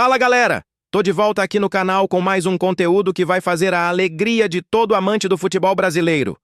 Fala, galera! Tô de volta aqui no canal com mais um conteúdo que vai fazer a alegria de todo amante do futebol brasileiro.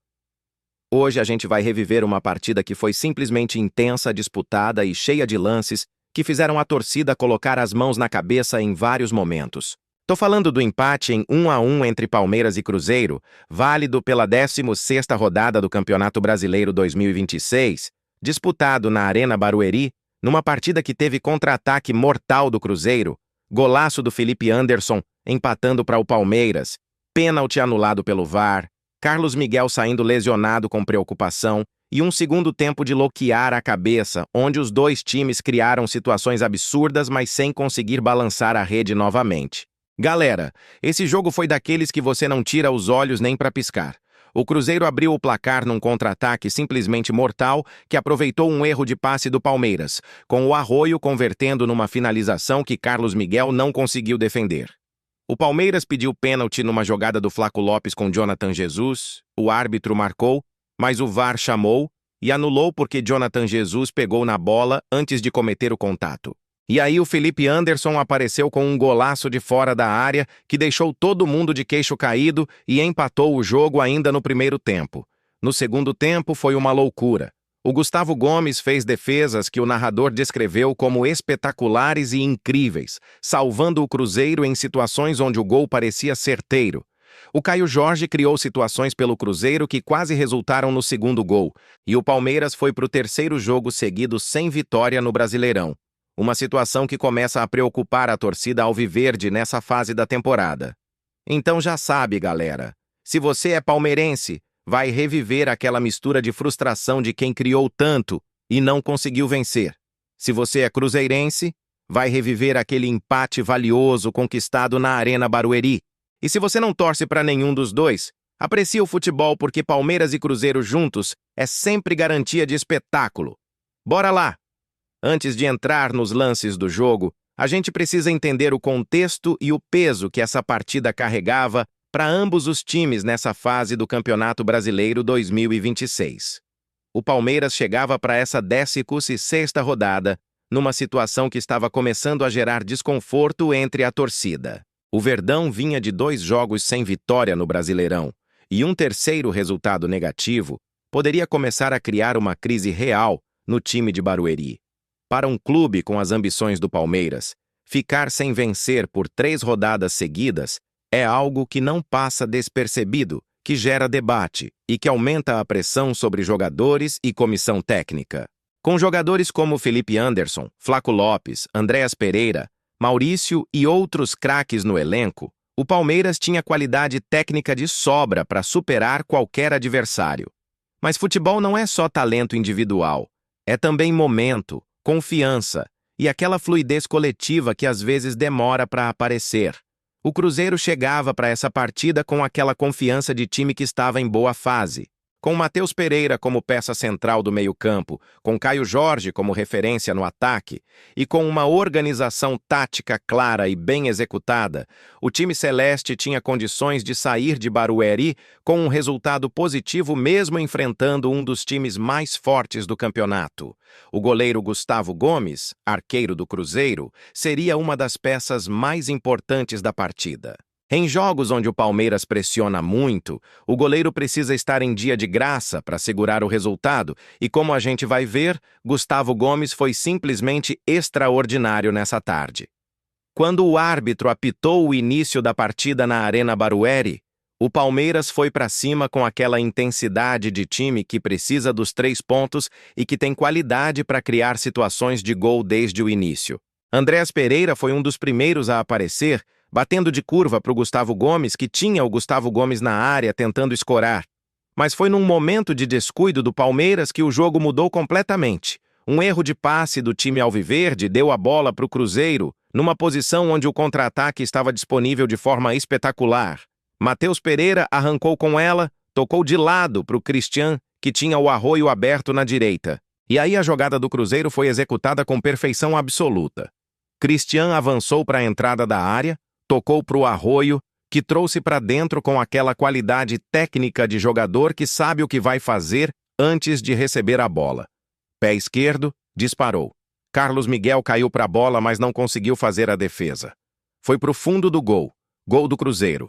Hoje a gente vai reviver uma partida que foi simplesmente intensa, disputada e cheia de lances que fizeram a torcida colocar as mãos na cabeça em vários momentos. Tô falando do empate em 1-1 entre Palmeiras e Cruzeiro, válido pela 16ª rodada do Campeonato Brasileiro 2026, disputado na Arena Barueri, numa partida que teve contra-ataque mortal do Cruzeiro, golaço do Felipe Anderson empatando para o Palmeiras, pênalti anulado pelo VAR, Carlos Miguel saindo lesionado com preocupação e um segundo tempo de loquear a cabeça, onde os dois times criaram situações absurdas, mas sem conseguir balançar a rede novamente. Galera, esse jogo foi daqueles que você não tira os olhos nem para piscar. O Cruzeiro abriu o placar num contra-ataque simplesmente mortal que aproveitou um erro de passe do Palmeiras, com o Arroyo convertendo numa finalização que Carlos Miguel não conseguiu defender. O Palmeiras pediu pênalti numa jogada do Flaco Lopes com Jonathan Jesus, o árbitro marcou, mas o VAR chamou e anulou porque Jonathan Jesus pegou na bola antes de cometer o contato. E aí o Felipe Anderson apareceu com um golaço de fora da área que deixou todo mundo de queixo caído e empatou o jogo ainda no primeiro tempo. No segundo tempo foi uma loucura. O Gustavo Gomes fez defesas que o narrador descreveu como espetaculares e incríveis, salvando o Cruzeiro em situações onde o gol parecia certeiro. O Caio Jorge criou situações pelo Cruzeiro que quase resultaram no segundo gol, e o Palmeiras foi para o terceiro jogo seguido sem vitória no Brasileirão. Uma situação que começa a preocupar a torcida alviverde nessa fase da temporada. Então já sabe, galera, se você é palmeirense, vai reviver aquela mistura de frustração de quem criou tanto e não conseguiu vencer. Se você é cruzeirense, vai reviver aquele empate valioso conquistado na Arena Barueri. E se você não torce para nenhum dos dois, aprecie o futebol porque Palmeiras e Cruzeiro juntos é sempre garantia de espetáculo. Bora lá! Antes de entrar nos lances do jogo, a gente precisa entender o contexto e o peso que essa partida carregava para ambos os times nessa fase do Campeonato Brasileiro 2026. O Palmeiras chegava para essa 16ª rodada numa situação que estava começando a gerar desconforto entre a torcida. O Verdão vinha de 2 jogos sem vitória no Brasileirão, e um terceiro resultado negativo poderia começar a criar uma crise real no time de Barueri. Para um clube com as ambições do Palmeiras, ficar sem vencer por 3 rodadas seguidas é algo que não passa despercebido, que gera debate e que aumenta a pressão sobre jogadores e comissão técnica. Com jogadores como Felipe Anderson, Flaco Lopes, Andréas Pereira, Maurício e outros craques no elenco, o Palmeiras tinha qualidade técnica de sobra para superar qualquer adversário. Mas futebol não é só talento individual, é também momento, confiança e aquela fluidez coletiva que às vezes demora para aparecer. O Cruzeiro chegava para essa partida com aquela confiança de time que estava em boa fase, com Matheus Pereira como peça central do meio-campo, com Caio Jorge como referência no ataque e com uma organização tática clara e bem executada, o time celeste tinha condições de sair de Barueri com um resultado positivo mesmo enfrentando um dos times mais fortes do campeonato. O goleiro Gustavo Gomes, arqueiro do Cruzeiro, seria uma das peças mais importantes da partida. Em jogos onde o Palmeiras pressiona muito, o goleiro precisa estar em dia de graça para segurar o resultado e, como a gente vai ver, Gustavo Gomes foi simplesmente extraordinário nessa tarde. Quando o árbitro apitou o início da partida na Arena Barueri, o Palmeiras foi para cima com aquela intensidade de time que precisa dos 3 pontos e que tem qualidade para criar situações de gol desde o início. Andréas Pereira foi um dos primeiros a aparecer, batendo de curva para o Gustavo Gomes, que tinha o Gustavo Gomes na área tentando escorar. Mas foi num momento de descuido do Palmeiras que o jogo mudou completamente. Um erro de passe do time alviverde deu a bola para o Cruzeiro, numa posição onde o contra-ataque estava disponível de forma espetacular. Matheus Pereira arrancou com ela, tocou de lado para o Cristian, que tinha o Arroyo aberto na direita. E aí a jogada do Cruzeiro foi executada com perfeição absoluta. Cristian avançou para a entrada da área, tocou para o Arroyo, que trouxe para dentro com aquela qualidade técnica de jogador que sabe o que vai fazer antes de receber a bola. Pé esquerdo, disparou. Carlos Miguel caiu para a bola, mas não conseguiu fazer a defesa. Foi pro fundo do gol. Gol do Cruzeiro.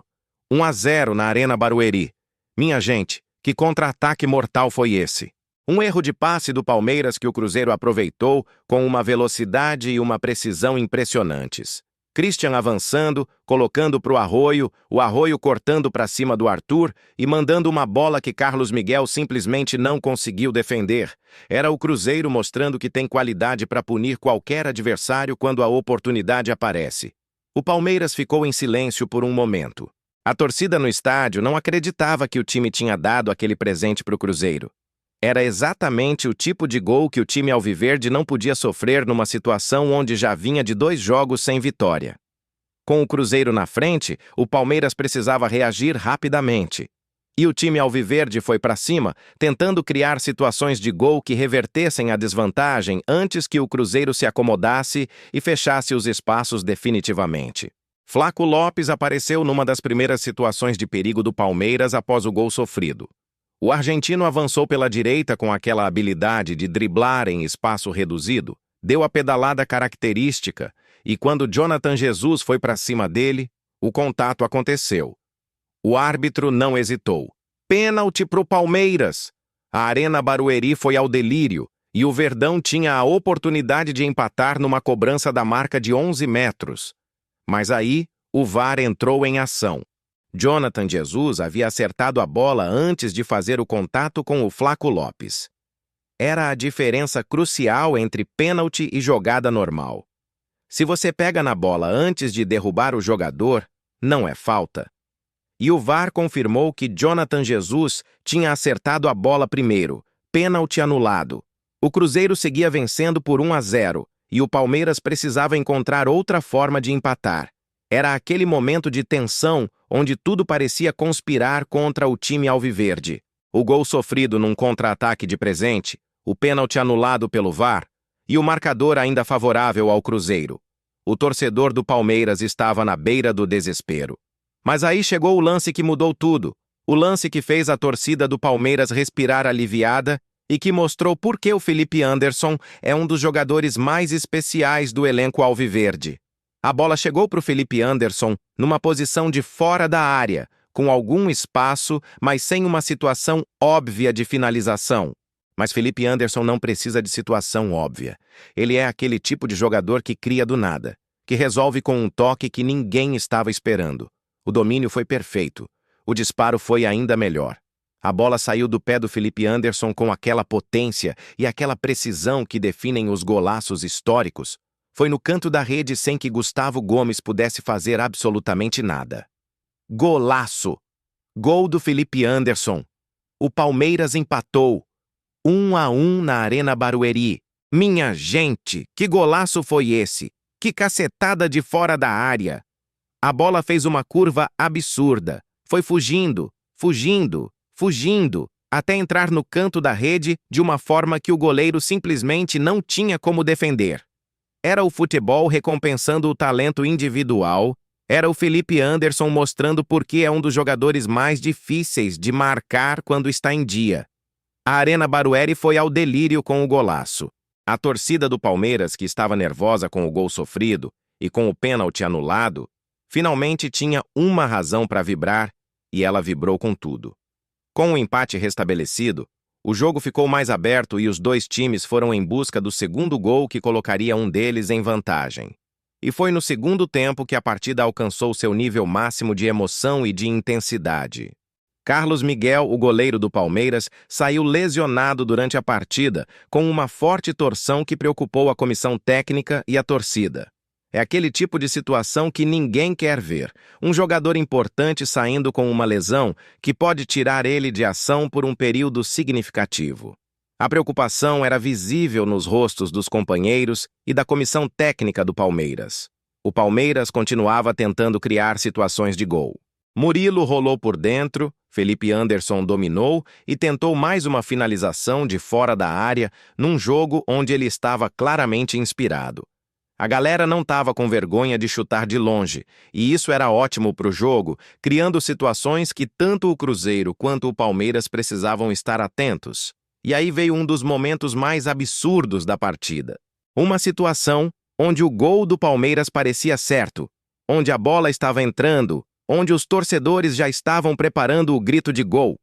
1-0 na Arena Barueri. Minha gente, que contra-ataque mortal foi esse? Um erro de passe do Palmeiras que o Cruzeiro aproveitou com uma velocidade e uma precisão impressionantes. Christian avançando, colocando pro Arroio, o Arroio cortando para cima do Arthur e mandando uma bola que Carlos Miguel simplesmente não conseguiu defender. Era o Cruzeiro mostrando que tem qualidade para punir qualquer adversário quando a oportunidade aparece. O Palmeiras ficou em silêncio por um momento. A torcida no estádio não acreditava que o time tinha dado aquele presente para o Cruzeiro. Era exatamente o tipo de gol que o time alviverde não podia sofrer numa situação onde já vinha de 2 jogos sem vitória. Com o Cruzeiro na frente, o Palmeiras precisava reagir rapidamente. E o time alviverde foi para cima, tentando criar situações de gol que revertessem a desvantagem antes que o Cruzeiro se acomodasse e fechasse os espaços definitivamente. Flaco Lopes apareceu numa das primeiras situações de perigo do Palmeiras após o gol sofrido. O argentino avançou pela direita com aquela habilidade de driblar em espaço reduzido, deu a pedalada característica e quando Jonathan Jesus foi para cima dele, o contato aconteceu. O árbitro não hesitou. Pênalti pro Palmeiras! A Arena Barueri foi ao delírio e o Verdão tinha a oportunidade de empatar numa cobrança da marca de 11 metros. Mas aí, o VAR entrou em ação. Jonathan Jesus havia acertado a bola antes de fazer o contato com o Flaco Lopes. Era a diferença crucial entre pênalti e jogada normal. Se você pega na bola antes de derrubar o jogador, não é falta. E o VAR confirmou que Jonathan Jesus tinha acertado a bola primeiro, pênalti anulado. O Cruzeiro seguia vencendo por 1-0 e o Palmeiras precisava encontrar outra forma de empatar. Era aquele momento de tensão onde tudo parecia conspirar contra o time alviverde. O gol sofrido num contra-ataque de presente, o pênalti anulado pelo VAR e o marcador ainda favorável ao Cruzeiro. O torcedor do Palmeiras estava na beira do desespero. Mas aí chegou o lance que mudou tudo, o lance que fez a torcida do Palmeiras respirar aliviada e que mostrou por que o Felipe Anderson é um dos jogadores mais especiais do elenco alviverde. A bola chegou para o Felipe Anderson numa posição de fora da área, com algum espaço, mas sem uma situação óbvia de finalização. Mas Felipe Anderson não precisa de situação óbvia. Ele é aquele tipo de jogador que cria do nada, que resolve com um toque que ninguém estava esperando. O domínio foi perfeito. O disparo foi ainda melhor. A bola saiu do pé do Felipe Anderson com aquela potência e aquela precisão que definem os golaços históricos. Foi no canto da rede sem que Gustavo Gomes pudesse fazer absolutamente nada. Golaço! Gol do Felipe Anderson. O Palmeiras empatou. 1-1 na Arena Barueri. Minha gente, que golaço foi esse? Que cacetada de fora da área! A bola fez uma curva absurda. Foi fugindo, fugindo, fugindo, até entrar no canto da rede de uma forma que o goleiro simplesmente não tinha como defender. Era o futebol recompensando o talento individual, era o Felipe Anderson mostrando por que é um dos jogadores mais difíceis de marcar quando está em dia. A Arena Barueri foi ao delírio com o golaço. A torcida do Palmeiras, que estava nervosa com o gol sofrido e com o pênalti anulado, finalmente tinha uma razão para vibrar e ela vibrou com tudo. Com o empate restabelecido, o jogo ficou mais aberto e os dois times foram em busca do segundo gol que colocaria um deles em vantagem. E foi no segundo tempo que a partida alcançou seu nível máximo de emoção e de intensidade. Carlos Miguel, o goleiro do Palmeiras, saiu lesionado durante a partida, com uma forte torção que preocupou a comissão técnica e a torcida. É aquele tipo de situação que ninguém quer ver. Um jogador importante saindo com uma lesão que pode tirar ele de ação por um período significativo. A preocupação era visível nos rostos dos companheiros e da comissão técnica do Palmeiras. O Palmeiras continuava tentando criar situações de gol. Murilo rolou por dentro, Felipe Anderson dominou e tentou mais uma finalização de fora da área num jogo onde ele estava claramente inspirado. A galera não estava com vergonha de chutar de longe, e isso era ótimo para o jogo, criando situações que tanto o Cruzeiro quanto o Palmeiras precisavam estar atentos. E aí veio um dos momentos mais absurdos da partida. Uma situação onde o gol do Palmeiras parecia certo, onde a bola estava entrando, onde os torcedores já estavam preparando o grito de gol.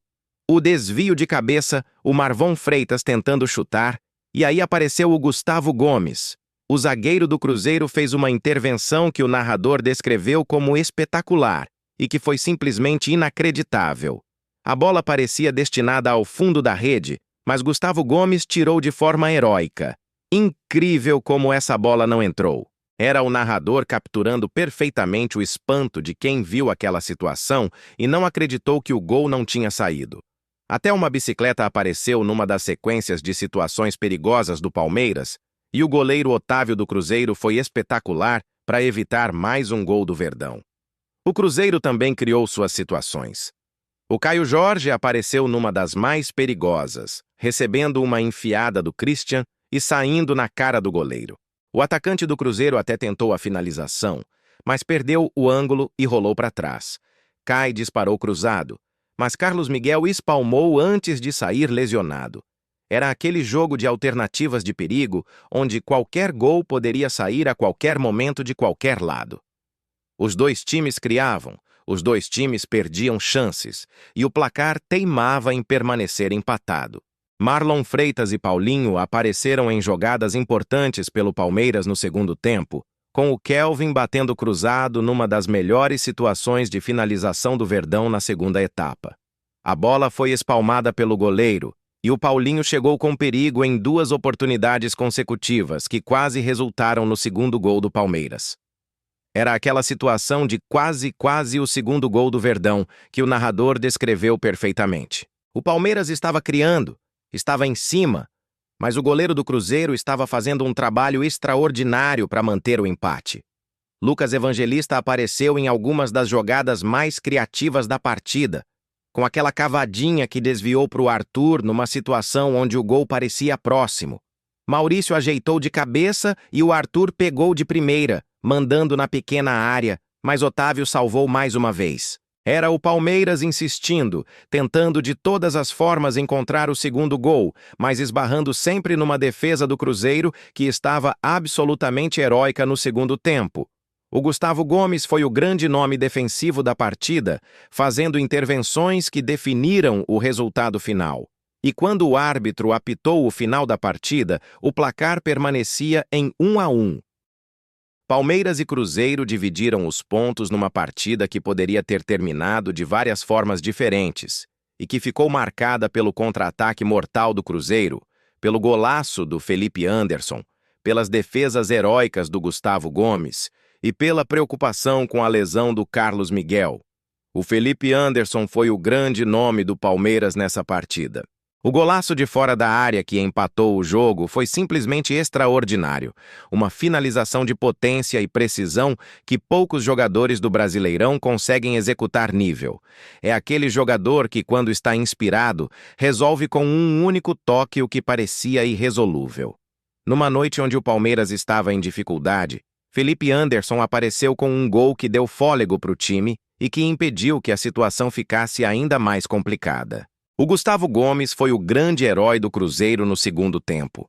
O desvio de cabeça, o Marvon Freitas tentando chutar, e aí apareceu o Gustavo Gomes. O zagueiro do Cruzeiro fez uma intervenção que o narrador descreveu como espetacular e que foi simplesmente inacreditável. A bola parecia destinada ao fundo da rede, mas Gustavo Gomes tirou de forma heróica. Incrível como essa bola não entrou. Era o narrador capturando perfeitamente o espanto de quem viu aquela situação e não acreditou que o gol não tinha saído. Até uma bicicleta apareceu numa das sequências de situações perigosas do Palmeiras, e o goleiro Otávio do Cruzeiro foi espetacular para evitar mais um gol do Verdão. O Cruzeiro também criou suas situações. O Caio Jorge apareceu numa das mais perigosas, recebendo uma enfiada do Christian e saindo na cara do goleiro. O atacante do Cruzeiro até tentou a finalização, mas perdeu o ângulo e rolou para trás. Caio disparou cruzado, mas Carlos Miguel espalmou antes de sair lesionado. Era aquele jogo de alternativas de perigo, onde qualquer gol poderia sair a qualquer momento de qualquer lado. Os dois times criavam, os dois times perdiam chances, e o placar teimava em permanecer empatado. Marlon Freitas e Paulinho apareceram em jogadas importantes pelo Palmeiras no segundo tempo, com o Kelvin batendo cruzado numa das melhores situações de finalização do Verdão na segunda etapa. A bola foi espalmada pelo goleiro, e o Paulinho chegou com perigo em duas oportunidades consecutivas que quase resultaram no segundo gol do Palmeiras. Era aquela situação de quase o segundo gol do Verdão que o narrador descreveu perfeitamente. O Palmeiras estava criando, estava em cima, mas o goleiro do Cruzeiro estava fazendo um trabalho extraordinário para manter o empate. Lucas Evangelista apareceu em algumas das jogadas mais criativas da partida, com aquela cavadinha que desviou para o Arthur numa situação onde o gol parecia próximo. Maurício ajeitou de cabeça e o Arthur pegou de primeira, mandando na pequena área, mas Otávio salvou mais uma vez. Era o Palmeiras insistindo, tentando de todas as formas encontrar o segundo gol, mas esbarrando sempre numa defesa do Cruzeiro que estava absolutamente heróica no segundo tempo. O Gustavo Gomes foi o grande nome defensivo da partida, fazendo intervenções que definiram o resultado final. E quando o árbitro apitou o final da partida, o placar permanecia em 1-1. Palmeiras e Cruzeiro dividiram os pontos numa partida que poderia ter terminado de várias formas diferentes e que ficou marcada pelo contra-ataque mortal do Cruzeiro, pelo golaço do Felipe Anderson, pelas defesas heróicas do Gustavo Gomes e pela preocupação com a lesão do Carlos Miguel. O Felipe Anderson foi o grande nome do Palmeiras nessa partida. O golaço de fora da área que empatou o jogo foi simplesmente extraordinário, uma finalização de potência e precisão que poucos jogadores do Brasileirão conseguem executar nível. É aquele jogador que, quando está inspirado, resolve com um único toque o que parecia irresolúvel. Numa noite onde o Palmeiras estava em dificuldade, Felipe Anderson apareceu com um gol que deu fôlego para o time e que impediu que a situação ficasse ainda mais complicada. O Gustavo Gomes foi o grande herói do Cruzeiro no segundo tempo.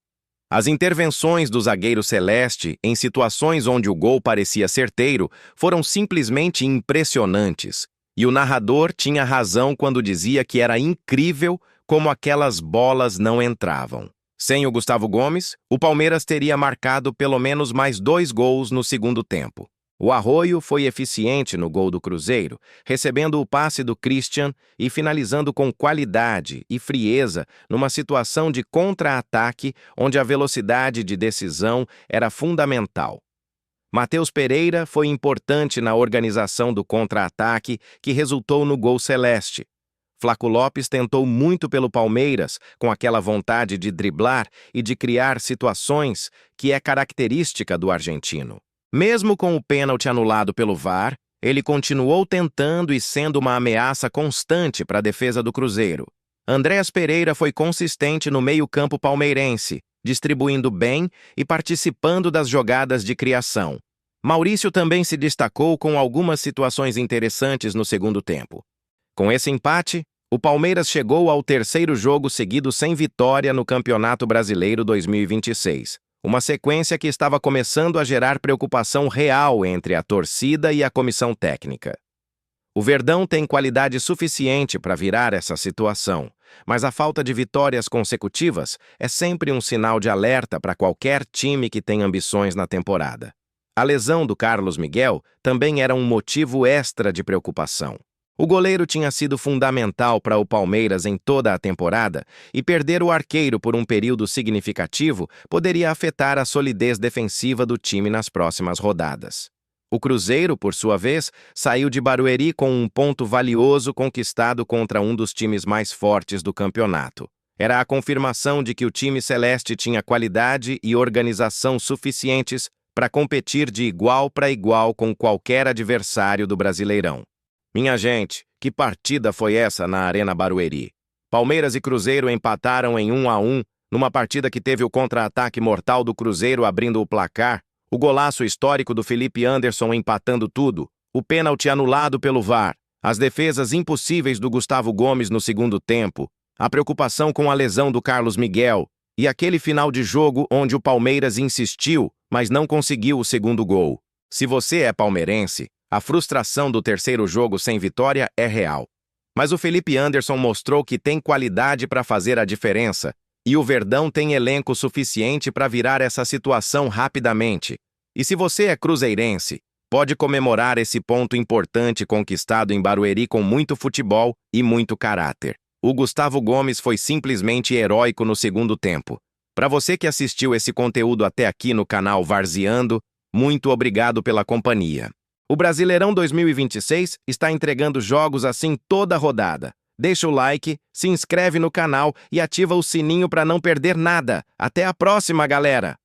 As intervenções do zagueiro celeste em situações onde o gol parecia certeiro foram simplesmente impressionantes, e o narrador tinha razão quando dizia que era incrível como aquelas bolas não entravam. Sem o Gustavo Gomes, o Palmeiras teria marcado pelo menos mais 2 gols no segundo tempo. O Arroio foi eficiente no gol do Cruzeiro, recebendo o passe do Christian e finalizando com qualidade e frieza numa situação de contra-ataque onde a velocidade de decisão era fundamental. Matheus Pereira foi importante na organização do contra-ataque que resultou no gol celeste. Flaco Lopes tentou muito pelo Palmeiras, com aquela vontade de driblar e de criar situações que é característica do argentino. Mesmo com o pênalti anulado pelo VAR, ele continuou tentando e sendo uma ameaça constante para a defesa do Cruzeiro. Andréas Pereira foi consistente no meio-campo palmeirense, distribuindo bem e participando das jogadas de criação. Maurício também se destacou com algumas situações interessantes no segundo tempo. Com esse empate, o Palmeiras chegou ao terceiro jogo seguido sem vitória no Campeonato Brasileiro 2026. Uma sequência que estava começando a gerar preocupação real entre a torcida e a comissão técnica. O Verdão tem qualidade suficiente para virar essa situação, mas a falta de vitórias consecutivas é sempre um sinal de alerta para qualquer time que tem ambições na temporada. A lesão do Carlos Miguel também era um motivo extra de preocupação. O goleiro tinha sido fundamental para o Palmeiras em toda a temporada e perder o arqueiro por um período significativo poderia afetar a solidez defensiva do time nas próximas rodadas. O Cruzeiro, por sua vez, saiu de Barueri com um ponto valioso conquistado contra um dos times mais fortes do campeonato. Era a confirmação de que o time celeste tinha qualidade e organização suficientes para competir de igual para igual com qualquer adversário do Brasileirão. Minha gente, que partida foi essa na Arena Barueri? Palmeiras e Cruzeiro empataram em 1-1, numa partida que teve o contra-ataque mortal do Cruzeiro abrindo o placar, o golaço histórico do Felipe Anderson empatando tudo, o pênalti anulado pelo VAR, as defesas impossíveis do Gustavo Gomes no segundo tempo, a preocupação com a lesão do Carlos Miguel e aquele final de jogo onde o Palmeiras insistiu, mas não conseguiu o segundo gol. Se você é palmeirense, a frustração do terceiro jogo sem vitória é real. Mas o Felipe Anderson mostrou que tem qualidade para fazer a diferença e o Verdão tem elenco suficiente para virar essa situação rapidamente. E se você é cruzeirense, pode comemorar esse ponto importante conquistado em Barueri com muito futebol e muito caráter. O Gustavo Gomes foi simplesmente heróico no segundo tempo. Para você que assistiu esse conteúdo até aqui no canal Varzeando, muito obrigado pela companhia. O Brasileirão 2026 está entregando jogos assim toda rodada. Deixa o like, se inscreve no canal e ativa o sininho para não perder nada. Até a próxima, galera!